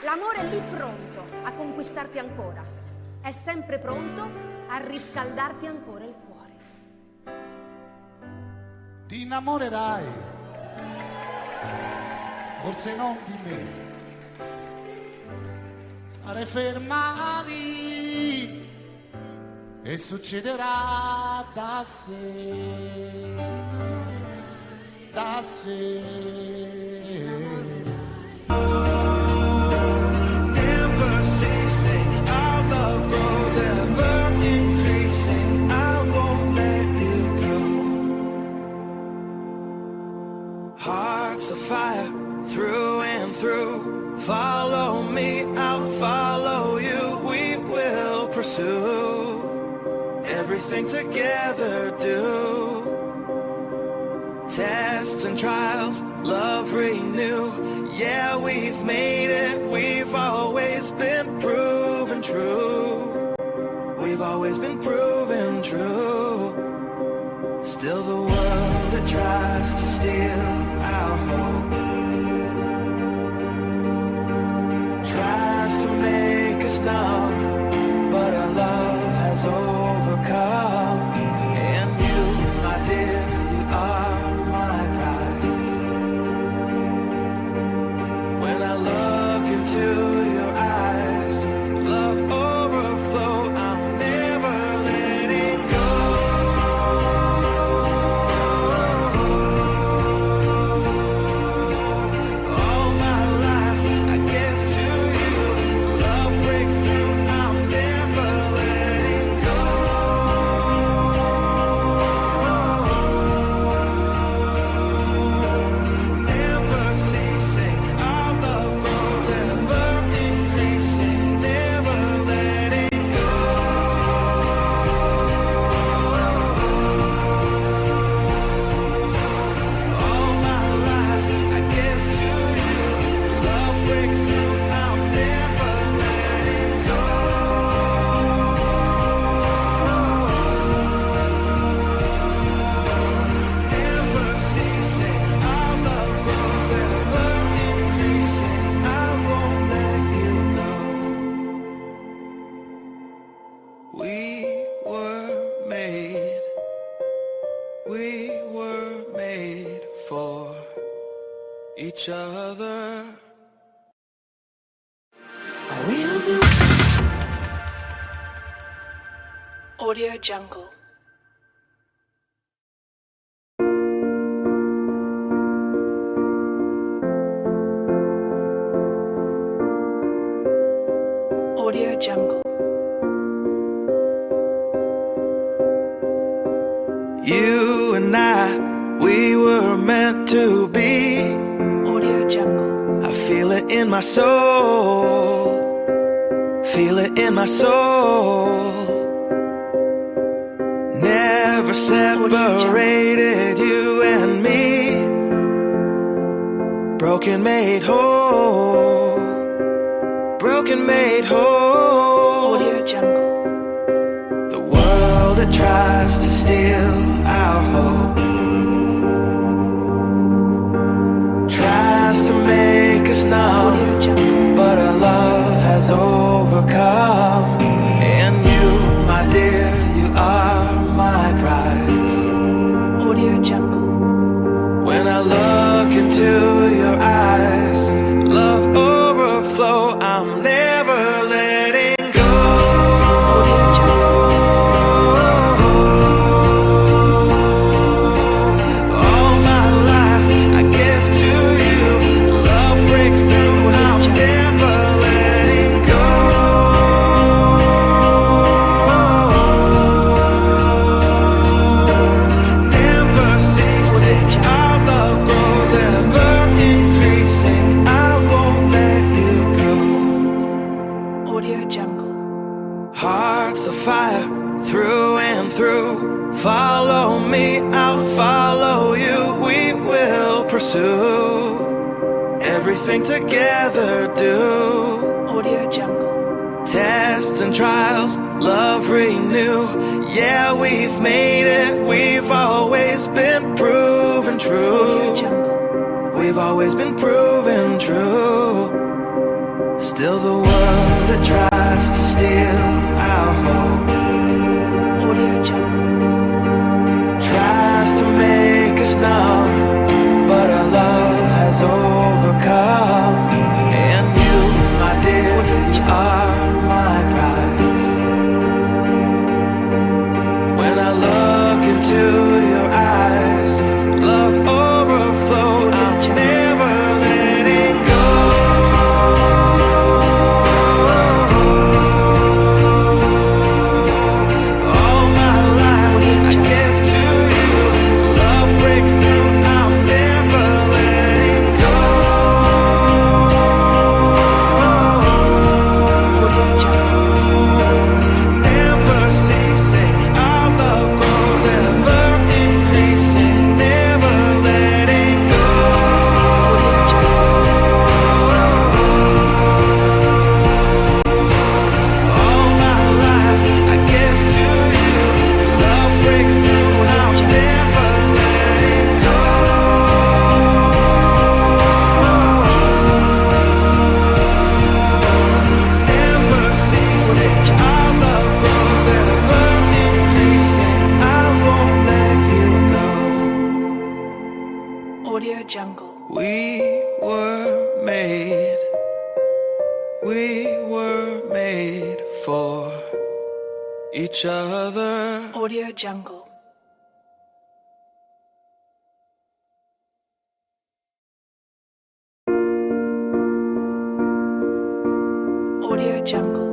l'amore è lì pronto a conquistarti ancora. È sempre pronto a riscaldarti ancora il cuore. Ti innamorerai, forse non di me. Stare ferma lì e succederà da sé, da sé. Never ceasing, our love grows ever increasing. I won't let you go. Hearts of fire through and through. Follow me, I'll follow you. We will pursue everything together. Do tests and trials, love renew. Yeah, we've made it, we've always been proven true. We've always been proven true. Still the world that tries to steal our hope, tries to make us numb, but our love has overcome. And you, my dear, you are my prize. When I look into your eyes, love overflow, I'm never letting go. All my life I give to you, love breakthrough, I'm never letting go. Never ceasing, our love grows ever increasing, never letting go. All my life I give to you, love breakthrough, I'm never letting go. Never ceasing, our love grows ever increasing, I won't let you go. We were made for each other. Audio Jungle. Audio Jungle. You and I, we were meant to be. Audio Jungle. I feel it in my soul. Feel it in my soul. Never separated, you and me. Broken made whole. Broken made whole. Audio Jungle. The world that tries to steal our hope, tries to make us numb, Audio Jungle. but our love has overcome. And you, my dear, you are my prize. Audio Jungle. When I look into your eyes, love overflow, I'm never letting go. Audio Jungle. All my life I give to you, love breakthrough, I'm never letting go. Never ceasing, our love grows ever increasing, I won't let you go. Audio Jungle. Hearts of fire through and through. Follow me, I'll follow you. We will pursue everything together. Do Audio Jungle. tests and trials, love renew. Yeah, we've made it, we've always been proven Audio true. Jungle. we've always been proven true. Still the world that tries to steal our hope Audio Jungle. tries to make us numb, but our love has overcome. And you, my dear, you are my prize. When I look into your eyes, love overflow, I'm never letting go. All my life I give to you, love breakthrough, I'm never letting go. Never ceasing, our love grows ever increasing, never letting go. All my life I give to you, love breakthrough, I'm never letting go. Never ceasing, our love grows ever increasing, I won't let you go. Audio Jungle. We were made for each other. Audio Jungle. Audio Jungle.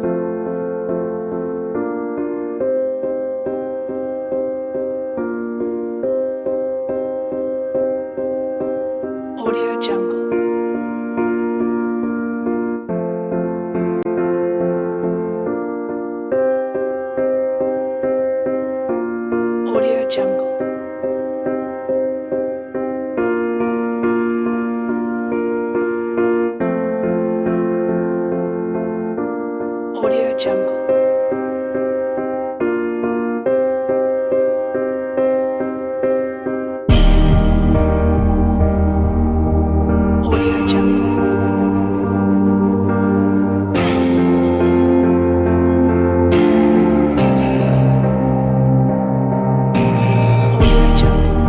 Audio Jungle. Audio Jungle. Audio Jungle. Audio Jungle. Audio Jungle.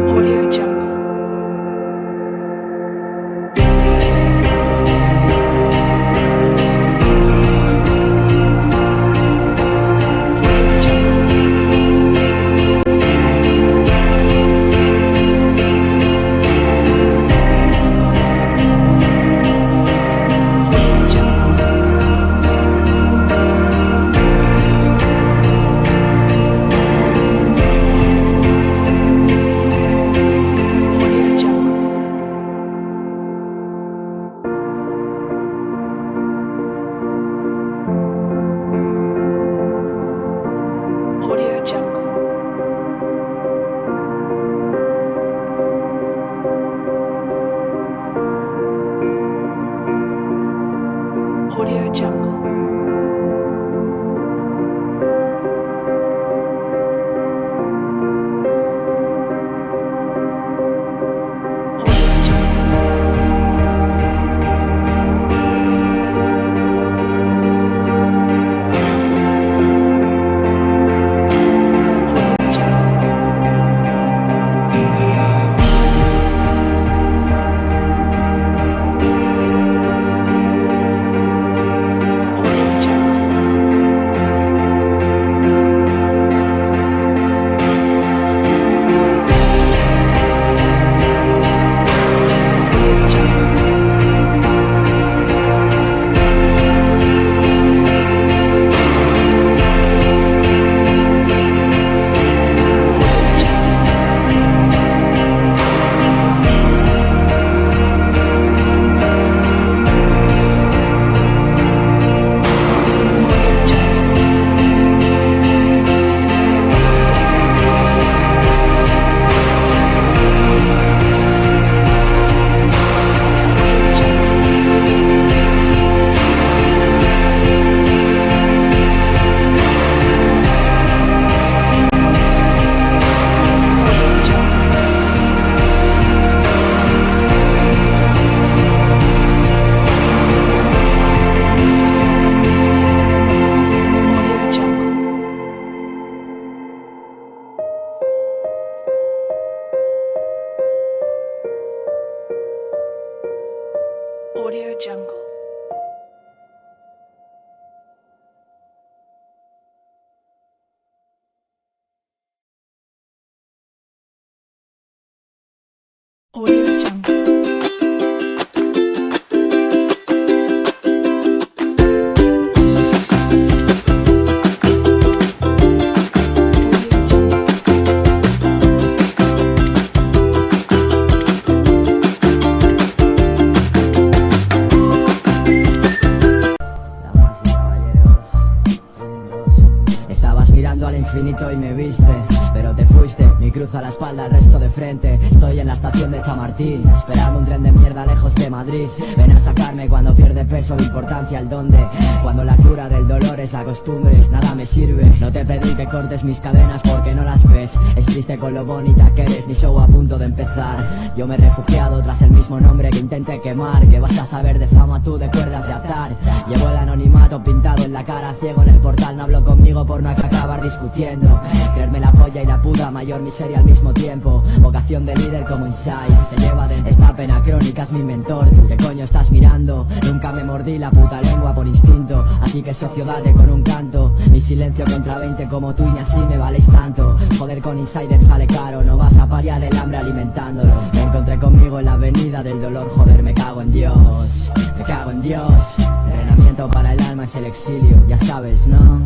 Audio Jungle. Audio Jungle. Audio Jungle. Audio Jungle. Audio Jungle. Audio Jungle. Audio Jungle. Audio Jungle. Audio infinito y me viste, pero te fuiste. Mi cruz a la espalda, el resto de frente. Estoy en la estación de Chamartín, esperando un tren de mierda lejos de Madrid. Ven a sacarme cuando pierde peso de importancia el dónde. Cuando la cura del dolor es la costumbre, nada me sirve. No te pedí que cortes mis cadenas porque no las ves. Es triste con lo bonita que eres, mi show a punto de empezar. Yo me he refugiado tras el mismo nombre que intenté quemar. Que vas a saber de fama tú, de cuerdas de atar. Llevo el anonimato pintado en la cara, ciego en el portal. No hablo conmigo por no acabar discutiendo. Creerme la polla y la puta mayor miseria al mismo tiempo. Vocación de líder como Inside. Se lleva de esta pena crónica, es mi mentor. ¿Tú qué coño estás mirando? Nunca me mordí la puta lengua por instinto. Así que socio date con un canto. Mi silencio contra 20 como tú y ni así me valéis tanto. Joder con Insider sale caro. No vas a paliar el hambre alimentándolo. Me encontré conmigo en la avenida del dolor. Joder, me cago en Dios. Me cago en Dios. Entrenamiento para el alma es el exilio, ya sabes, ¿no?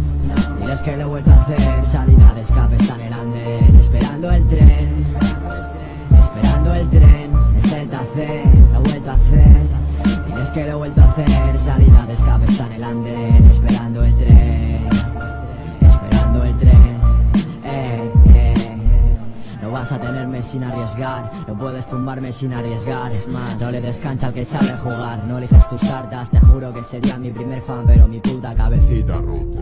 Diles que lo he vuelto a hacer. Salida de escape está en el andén. Esperando el tren. Esperando el tren. Es ZC, lo he vuelto a hacer. Diles que lo he vuelto a hacer. Salida de escape está en el andén. Esperando el tren. Esperando el tren. No vas a tenerme sin arriesgar, no puedes tumbarme sin arriesgar. Es más, no le descansa al que sabe jugar. No eliges tus cartas, te juro que sería mi primer fan, pero mi puta cabecita rota.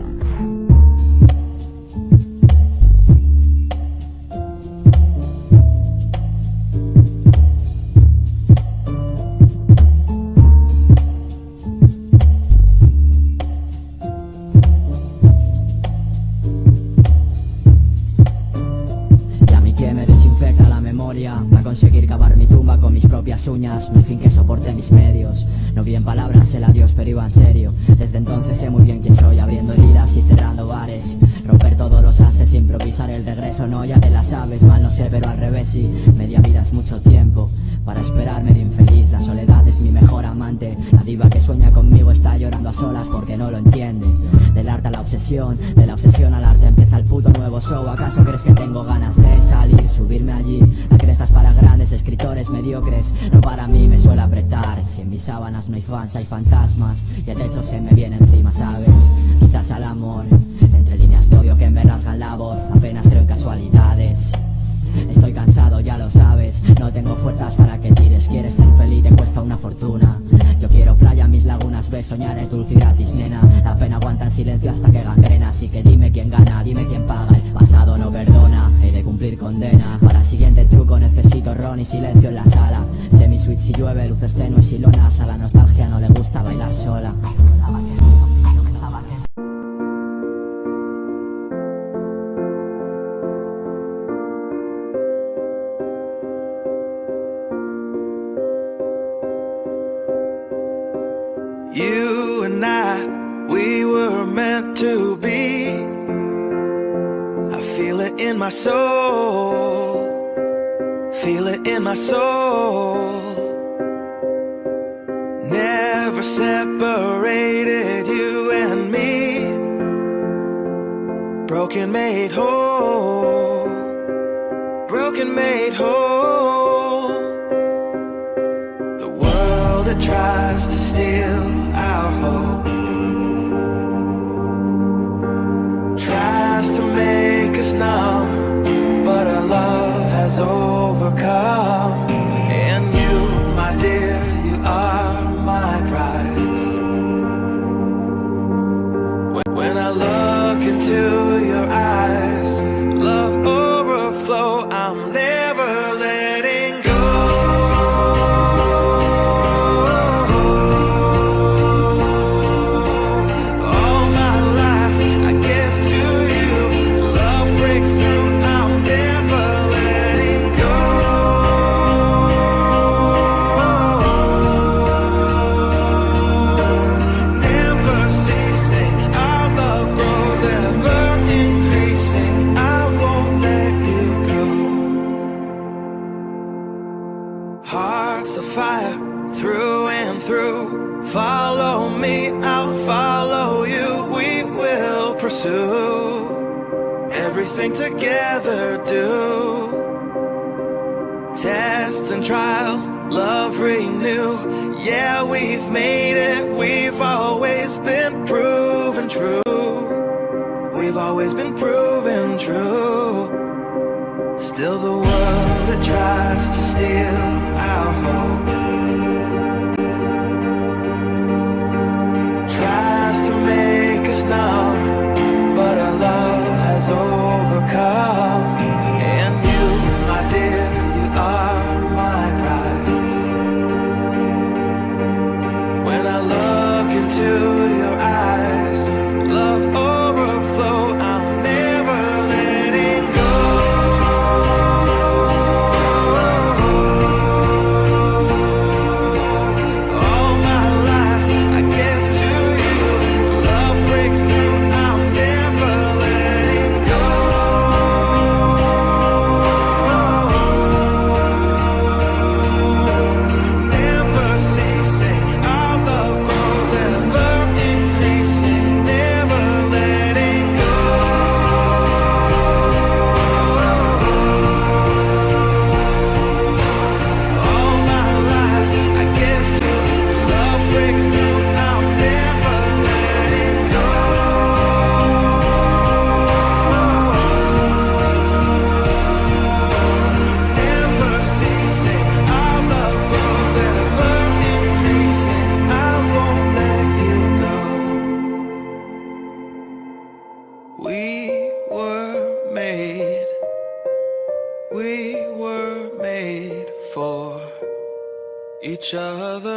Para conseguir cavar mi tumba con mis propias uñas. No hay fin que soporte mis medios. No vi en palabras el adiós pero iba en serio. Desde entonces sé muy bien quién soy, abriendo heridas y cerrando bares. Romper todos los ases, improvisar el regreso. No, ya te la sabes, mal no sé pero al revés sí. Media vida es mucho tiempo para esperar medio infeliz. La soledad es mi mejor amante. La diva que sueña conmigo está llorando a solas porque no lo entiende. Del arte a la obsesión, de la obsesión al arte empieza el puto nuevo show. ¿Acaso crees que tengo ganas de salir, subirme allí? La crestas para grandes escritores mediocres, no para mí, me suele apretar. Si en mis sábanas no hay fans, hay fantasmas y el techo se me viene encima, ¿sabes? Quizás al amor, entre líneas de odio que me rasgan la voz. Apenas creo en casualidades. Estoy cansado, ya lo sabes. No tengo fuerzas para que tires. Quieres ser feliz, te cuesta una fortuna. Yo quiero playa, mis lagunas, ves, soñar es dulce y gratis, nena. La pena aguanta en silencio hasta que gangrena. Así que dime quién gana, dime quién paga. El pasado no perdona, he de cumplir condena. Para el siguiente truco necesito ron y silencio en la sala. Semi-sweet si llueve, luces tenues y lonas. A la nostalgia no le gusta bailar sola. Yo pensaba que You and I, we were meant to be. I feel it in my soul. Feel it in my soul. Never separated, you and me. Broken made whole. Broken made whole. The world that tries to steal our hope tries to make us numb, but our love has overcome. And you, my dear, you are my prize. When I look into your eyes, love overflow, I'm never letting go. Everything together do. Tests and trials, love renew. Yeah, we've made it. We've always been proven true. We've always been proven true. true. Still the world that tries to steal our hope tries to make us numb, but our love has overcome. And you, my dear, you are my prize. When I look into your eyes, love overflow, I'm never letting go. All my life I give to you, love breakthrough, I'm never letting go. Never ceasing, our love grows ever increasing, never letting go. All my life I give to love breakthrough, I'm never letting go. Never ceasing, our love grows ever increasing, I won't let you go. We were made for each other.